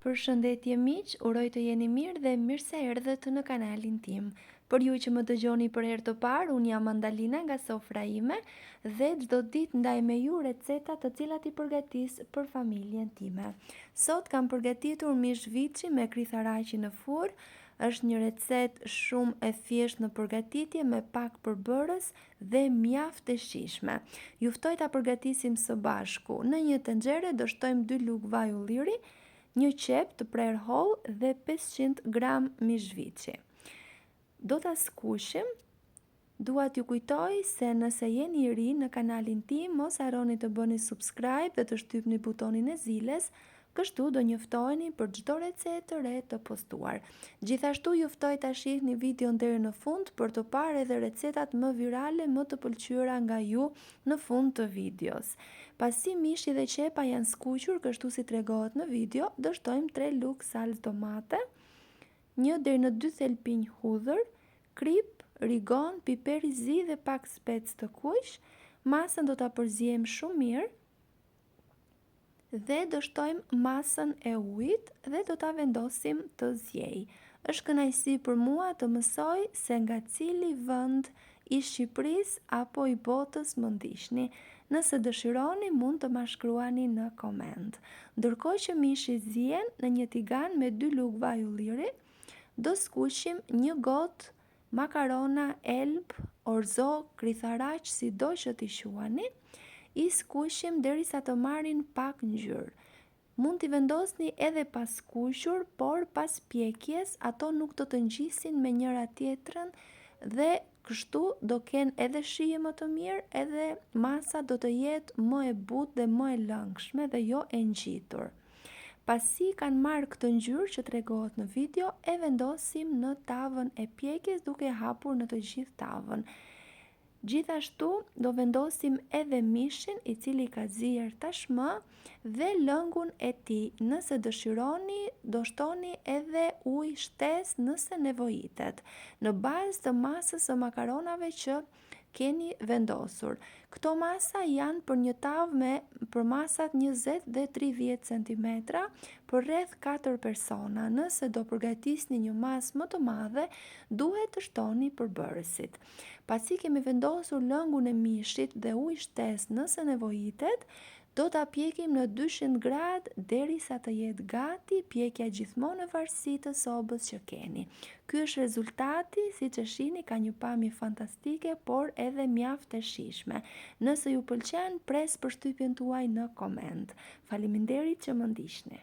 Përshëndetje miq, uroj të jeni mirë dhe mirë se erdhët në kanalin tim. Për ju që më dëgjoni për herë të parë, unë jam Mandalina nga sofra ime dhe çdo ditë ndaj me ju receta të cilat i përgatis për familjen time. Sot kam përgatitur mish viçi me kritharaqi në furrë. Është një recetë shumë e thjeshtë në përgatitje me pak përbërës dhe mjaft e shijshme. Ju ftoj ta përgatisim së bashku. Në një tenxhere do shtojmë 2 lugë vaj ulliri, një qep të prerë hollë dhe 500 gram mish viçi. Do ta skuqim. Dua t'ju kujtoj se nëse jeni i ri në kanalin tim, mos harroni të bëni subscribe dhe të shtypni butonin e ziles, kështu do njoftoheni për çdo recetë të re të postuar. Gjithashtu ju ftoj ta shihni videon deri në fund për të parë edhe recetat më virale, më të pëlqyera nga ju në fund të videos. Pasi mishi dhe qepa janë skuqur, kështu si tregohet në video, do shtojmë 3 lugë salcë tomate, 1 deri në 2 thelpinj hudhër, krip, rigon, piper i zi dhe pak spec të kuq. Masën do ta përziejmë shumë mirë dhe do shtojmë masën e ujit dhe do ta vendosim të zjej. Është kënaqësi për mua të mësoj se nga cili vend i Shqipërisë apo i botës më ndihni. Nëse dëshironi mund të ma shkruani në koment. Ndërkohë që mishi zihen në një tigan me 2 lugë vaj ulliri, do skuqim 1 gotë makarona, elb, orzo, kritharaq, sido që t'i quani. I skuqim derisa të marrin pak ngjyrë. Mund t'i vendosni edhe pas skuqur, por pas pjekjes ato nuk do të ngjisin me njëra tjetrën dhe kështu do kenë edhe shije më të mirë, edhe masa do të jetë më e butë dhe më e lëngshme dhe jo e ngjitur. Pasi kanë marrë këtë ngjyrë që tregohet në video, e vendosim në tavën e pjekjes duke hapur në të gjithë tavën. Gjithashtu do vendosim edhe mishin i cili ka zier tashmë dhe lëngun e tij. Nëse dëshironi, do shtoni edhe ujë shtesë nëse nevojitet, në bazë të masës së makaronave që keni vendosur. Këto masa janë për një tavë për masat 20 dhe 30 cm për rreth 4 persona. Nëse do përgatisni një masë më të madhe, duhet të shtoni përbërësit. Pasi kemi vendosur lëngun e mishit dhe ujë shtesë nëse nevojitet, do ta pjekim në 200 gradë derisa të jetë gati. Pjekja gjithmonë në varësi të sobës që keni. Ky është rezultati, siç e shihni ka një pamje fantastike, por edhe mjaft e shijshme. Nëse ju pëlqen, pres përshtypjen tuaj në koment. Faleminderit që më ndiqni.